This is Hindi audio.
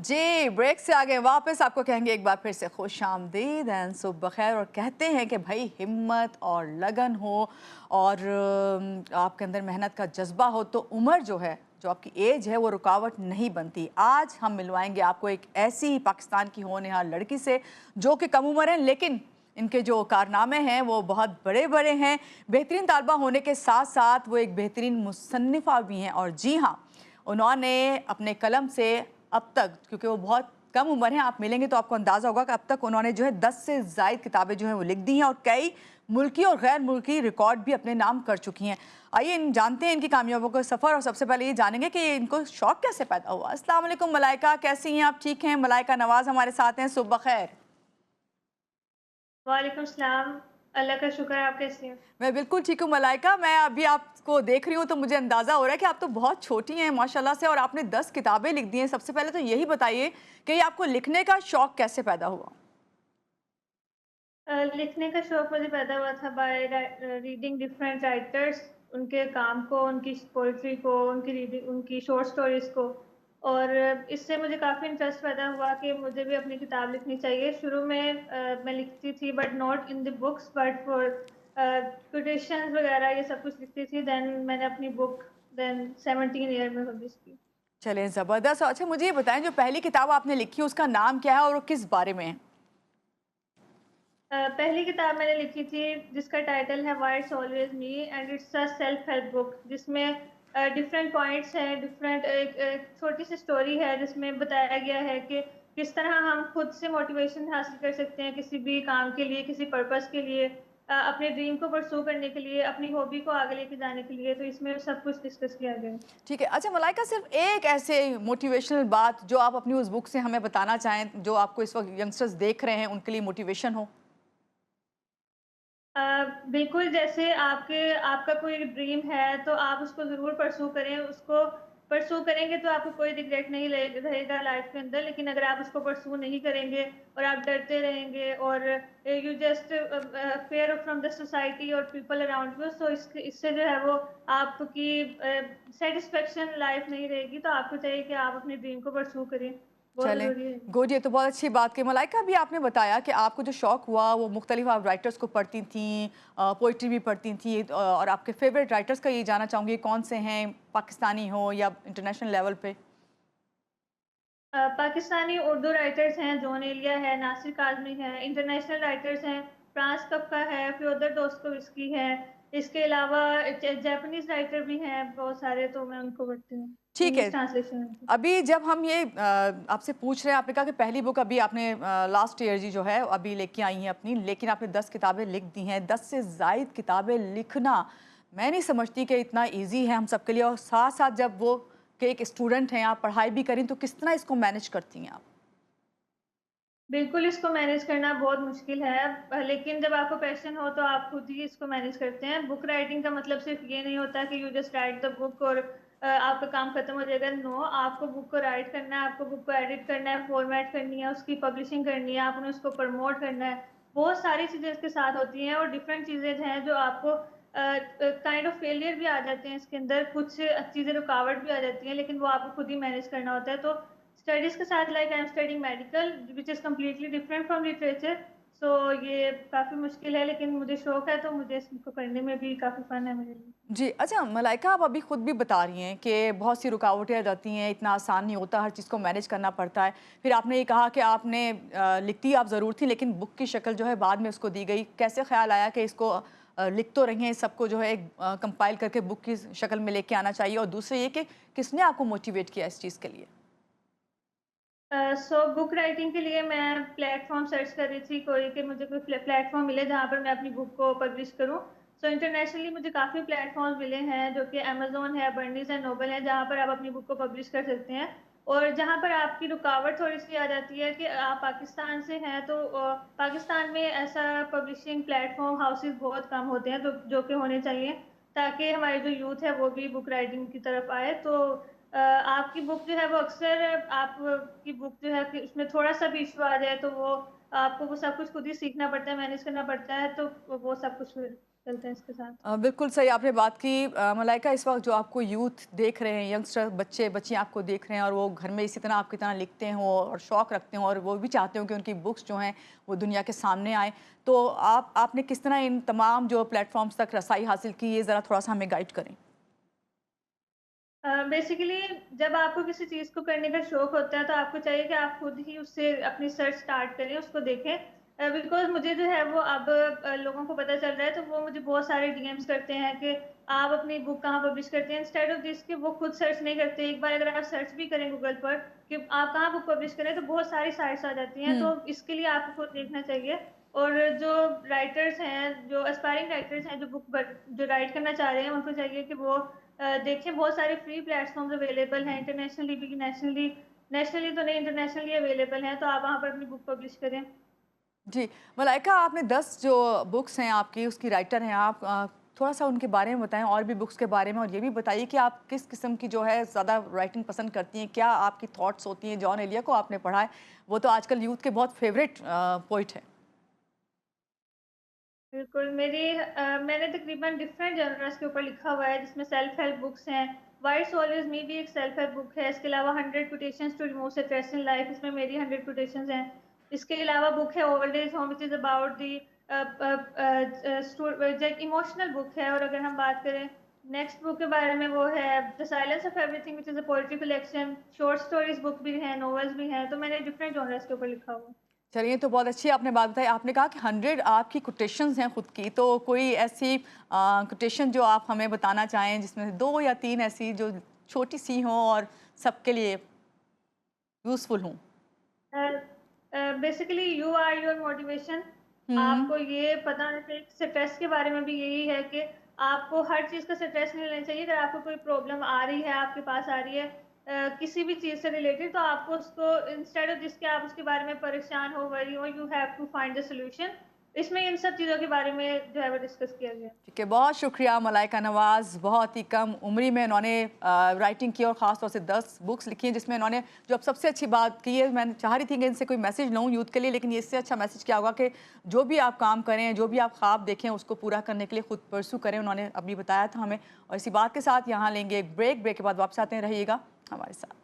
जी, ब्रेक से आ गए वापस। आपको कहेंगे एक बार फिर से खुशामदीद एंड सुबह बखैर। और कहते हैं कि भाई हिम्मत और लगन हो और आपके अंदर मेहनत का जज्बा हो तो उम्र जो है, जो आपकी एज है, वो रुकावट नहीं बनती। आज हम मिलवाएंगे आपको एक ऐसी ही पाकिस्तान की होनहार लड़की से जो कि कम उम्र है, लेकिन इनके जो कारनामे हैं वो बहुत बड़े बड़े हैं। बेहतरीन तालबा होने के साथ साथ वो एक बेहतरीन मुसन्निफ़ा भी हैं। और जी हाँ, उन्होंने अपने कलम से अब तक, क्योंकि वो बहुत कम उम्र है, आप मिलेंगे तो आपको अंदाज़ा होगा कि अब तक उन्होंने जो है 10 से ज़ायद किताबें जो हैं वो लिख दी हैं और कई मुल्की और गैर मुल्की रिकॉर्ड भी अपने नाम कर चुकी हैं। आइए जानते हैं इनकी कामयाबियों का सफ़र। और सबसे पहले ये जानेंगे कि इनको शौक़ कैसे पैदा हुआ। अस्सलाम वालेकुम मलाइका, कैसी हैं आप? ठीक हैं? मलाइका नवाज़ हमारे साथ हैं। सुबह खैर। वालेकुम सलाम। अल्लाह का शुक्र है, आप कैसी हैं? मैं बिल्कुल ठीक हूँ मलाइका। मैं अभी आपको देख रही हूँ तो मुझे अंदाज़ा हो रहा है कि आप तो बहुत छोटी हैं माशाल्लाह से, और आपने 10 किताबें लिख दी हैं। सबसे पहले तो यही बताइए कि ये आपको लिखने का शौक़ कैसे पैदा हुआ? लिखने का शौक़ मुझे पैदा हुआ था बाय रीडिंग डिफरेंट राइटर्स, उनके काम को, उनकी पोएट्री को, उनकी रीडिंग, उनकी शॉर्ट स्टोरीज़ को। और इससे मुझे काफ़ी इंटरेस्ट पैदा हुआ कि मुझे भी अपनी किताब लिखनी चाहिए। शुरू में मैं लिखती थी but not in the books but for quotations वगैरह, ये सब कुछ लिखती थी। देन मैंने अपनी बुक 17 ईयर में पब्लिश की। चलें, ज़बरदस्त। अच्छा मुझे ये बताएँ, जो पहली किताब आपने लिखी उसका नाम क्या है और वो किस बारे में है? पहली किताब मैंने लिखी थी जिसका टाइटल है why it's always me, and it's a self help book, जिसमें डिफरेंट पॉइंट्स हैं, डिफरेंट एक छोटी सी स्टोरी है जिसमें बताया गया है कि किस तरह हम खुद से मोटिवेशन हासिल कर सकते हैं किसी भी काम के लिए, किसी पर्पस के लिए, अपने ड्रीम को परसू करने के लिए, अपनी हॉबी को आगे लेके जाने के लिए। तो इसमें सब कुछ डिस्कस किया गया है। ठीक है। अच्छा मलाइका, सिर्फ़ एक ऐसे मोटिवेशनल बात जो आप अपनी उस बुक से हमें बताना चाहें, जो आपको इस वक़्त यंगस्टर्स देख रहे हैं उनके लिए मोटिवेशन हो? अ, बिल्कुल, जैसे आपका कोई ड्रीम है तो आप उसको ज़रूर परस्यू करें, उसको परस्यू करेंगे तो आपको कोई रिग्रेट नहीं रहेगा लाइफ के अंदर। लेकिन अगर आप उसको परस्यू नहीं करेंगे और आप डरते रहेंगे और you just fair from the society और पीपल अराउंड यू, सो इससे जो है वो आपकी सेटिस्फेक्शन लाइफ नहीं रहेगी। तो आपको चाहिए कि आप अपने ड्रीम को परस्यू करें, बहुत चलें, ज़रूरी है। गुड, ये तो बहुत अच्छी बात की। मलाइका, अभी आपने बताया कि आपको जो शौक़ हुआ वो मुख्तलिफ़ आप राइटर्स को पढ़ती थीं, पोएट्री भी पढ़ती थीं, और आपके फ़ेवरेट राइटर्स का ये जानना चाहूँगी कौन से हैं, पाकिस्तानी हो या इंटरनेशनल लेवल पे? पाकिस्तानी उर्दू राइटर्स हैं, जॉन एलिया है, नासिर काज़मी है। इंटरनेशनल राइटर्स हैं, फ्रांस कफ़्का है, फ्योदर दोस्तोयेव्स्की है। इसके अलावा जापानीज़ राइटर भी हैं बहुत सारे, तो मैं उनको पढ़ती हूँ। ठीक इंग्लिश है। ट्रांसलेशन है उनकी। अभी जब हम ये आपसे पूछ रहे हैं, आपने कहा कि पहली बुक अभी आपने लास्ट ईयर जी जो है अभी लेके आई हैं अपनी, लेकिन आपने 10 किताबें लिख दी हैं। 10 से ज़ायद किताबें लिखना, मैं नहीं समझती कि इतना ईज़ी है हम सबके लिए। और साथ-साथ जब वो कि एक स्टूडेंट हैं, आप पढ़ाई भी करें, तो किस तरह इसको मैनेज करती हैं आप? बिल्कुल, इसको मैनेज करना बहुत मुश्किल है, लेकिन जब आपको पैशन हो तो आप खुद ही इसको मैनेज करते हैं। बुक राइटिंग का मतलब सिर्फ़ ये नहीं होता कि you just right the book और आपका काम खत्म हो जाएगा। नो, आपको बुक को राइट करना है, आपको बुक को एडिट करना है, फॉर्मेट करनी है, उसकी पब्लिशिंग करनी है, आपने उसको प्रमोट करना है। बहुत सारी चीज़ें इसके साथ होती हैं और डिफरेंट चीज़ें हैं जो आपको काइंड ऑफ फेलियर भी आ जाते हैं इसके अंदर, कुछ चीज़ें रुकावट भी आ जाती हैं, लेकिन वो आपको खुद ही मैनेज करना होता है। तो स्टडीज़ के साथ like I am studying medical which is completely different from literature. So ये काफ़ी मुश्किल है, लेकिन मुझे शौक है तो मुझे इसको करने में भी काफ़ी फन है मेरे लिए। जी, अच्छा मलाइका, आप अभी खुद भी बता रही हैं कि बहुत सी रुकावटें आ जाती हैं, इतना आसान नहीं होता, हर चीज़ को मैनेज करना पड़ता है। फिर आपने ये कहा कि आपने लिखती आप ज़रूर थी, लेकिन बुक की शक्ल जो है बाद में उसको दी गई। कैसे ख़्याल आया कि इसको लिख तो रही हैं, सबको जो है एक कंपाइल करके बुक की शक्ल में लेके आना चाहिए? और दूसरा ये कि किसने आपको मोटिवेट किया इस चीज़ के लिए? सो बुक राइटिंग के लिए मैं प्लेटफ़ॉर्म सर्च कर रही थी, कोई कि मुझे कोई प्लेटफ़ॉर्म मिले जहाँ पर मैं अपनी बुक को पब्लिश करूँ। सो इंटरनेशनली मुझे काफ़ी प्लेटफ़ॉर्म्स मिले हैं, जो कि अमेज़न है, बर्नीज़ एंड नोबल है, जहाँ पर आप अपनी बुक को पब्लिश कर सकते हैं। और जहाँ पर आपकी रुकावट थोड़ी-सी आ जाती है कि आप पाकिस्तान से हैं, तो पाकिस्तान में ऐसा पब्लिशिंग प्लेटफ़ॉर्म हाउसेज़ बहुत कम होते हैं, तो जो कि होने चाहिए, ताकि हमारी जो यूथ है, वो भी बुक राइटिंग की तरफ आए। तो आपकी बुक जो है वो अक्सर आपकी बुक जो है कि उसमें थोड़ा-सा भी इश्यू आ जाए तो वो आपको वो सब कुछ खुद ही सीखना पड़ता है, मैनेज करना पड़ता है, तो वो सब कुछ फिर चलते हैं इसके साथ। बिल्कुल सही आपने बात की। मलाइका, इस वक्त जो आपको यूथ देख रहे हैं, यंगस्टर बच्चे बच्चियाँ आपको देख रहे हैं और वो घर में इसी तरह आपकी तरह लिखते हों और शौक़ रखते हों और वो भी चाहते हो कि उनकी बुक्स जो हैं वो दुनिया के सामने आए, तो आपने किस तरह इन तमाम जो प्लेटफॉर्म्स तक रसाई हासिल की, ये ज़रा थोड़ा सा हमें गाइड करें। बेसिकली जब आपको किसी चीज़ को करने का शौक होता है तो आपको चाहिए कि आप खुद ही उससे अपनी सर्च स्टार्ट करें, उसको देखें। बिकॉज़ मुझे जो है वो अब लोगों को पता चल रहा है, तो वो मुझे बहुत सारे डीएम्स करते हैं कि आप अपनी बुक कहाँ पब्लिश करते हैं, इंस्टेड ऑफ दिस कि वो खुद सर्च नहीं करते। एक बार अगर आप सर्च भी करें गूगल पर कि आप कहाँ बुक पब्लिश करें, तो बहुत सारी साइट्स आ जाती हैं, तो इसके लिए आपको खुद देखना चाहिए। और जो राइटर्स हैं, जो एस्पायरिंग राइटर्स हैं, जो राइट करना चाह रहे हैं, उनको चाहिए कि वो देखें। बहुत सारे फ्री प्लेटफ़ॉर्म्स अवेलेबल हैं, इंटरनेशनली भी, नेशनली नेशनली तो नहीं, इंटरनेशनली अवेलेबल हैं, तो आप वहाँ पर अपनी बुक पब्लिश करें। जी, मलाइका, आपने 10 जो बुक्स हैं आपकी, उसकी राइटर हैं आप, थोड़ा-सा उनके बारे में बताएँ और भी बुक्स के बारे में, और ये भी बताइए कि आप किस किस्म की जो है ज़्यादा राइटिंग पसंद करती हैं? क्या आपकी थॉट्स होती हैं? जॉन एलिया को आपने पढ़ा है, वो तो आजकल यूथ के बहुत फेवरेट पोएट हैं। बिल्कुल, मैंने तकरीबन डिफरेंट जनरस के ऊपर लिखा हुआ है, जिसमें सेल्फ हेल्प बुक्स हैं। व्हाई सोल इज़ मी भी एक सेल्फ हेल्प बुक है। इसके अलावा 100 quotations to remove stress in life, इसमें मेरी 100 क्वोटेशंस हैं। इसके अलावा बुक है old age home, which is about the emotional book है। और अगर हम बात करें नेक्स्ट बुक के बारे में, वो है the silence of everything, which is a poetry collection. Short stories book भी है, नॉवेल्स भी हैं, तो मैंने डिफरेंट जॉनर्स के ऊपर लिखा हुआ है। चलिए, तो बहुत अच्छी आपने बात बताई। आपने कहा कि 100 आपकी कोटेशंस हैं खुद की, तो कोई ऐसी कोटेशन जो आप हमें बताना चाहें, जिसमें से 2 या 3 ऐसी जो छोटी-सी हों और सबके लिए यूज़फुल हों? Basically you are your motivation. हुँ। आपको ये पता होना चाहिए, स्ट्रेस के बारे में भी यही है कि आपको हर चीज़ का स्ट्रेस नहीं लेना चाहिए। अगर आपको कोई प्रॉब्लम आ रही है, आपके पास आ रही है किसी भी चीज़ से रिलेटेड, तो आपको उसको इंस्टेड ऑफ जिसके आप उसके बारे में परेशान हो, वरी हो, you have to find the solution. इसमें इन सब चीज़ों के बारे में जो है वो डिस्कस किया गया है। ठीक है, बहुत शुक्रिया मलाइका नवाज़। बहुत ही कम उम्री में इन्होंने राइटिंग की और ख़ास तौर से 10 बुक्स लिखी हैं, जिसमें इन्होंने जो अब सबसे अच्छी बात की है, मैं चाह रही थी कि इनसे कोई मैसेज लूँ यूथ के लिए, लेकिन इससे अच्छा मैसेज क्या होगा कि जो भी आप काम करें, जो भी आप ख्वाब देखें, उसको पूरा करने के लिए खुद परसू करें। उन्होंने अभी बताया था हमें, और इसी बात के साथ यहाँ लेंगे एक ब्रेक के बाद वापस आते हैं, रहिएगा हमारे साथ।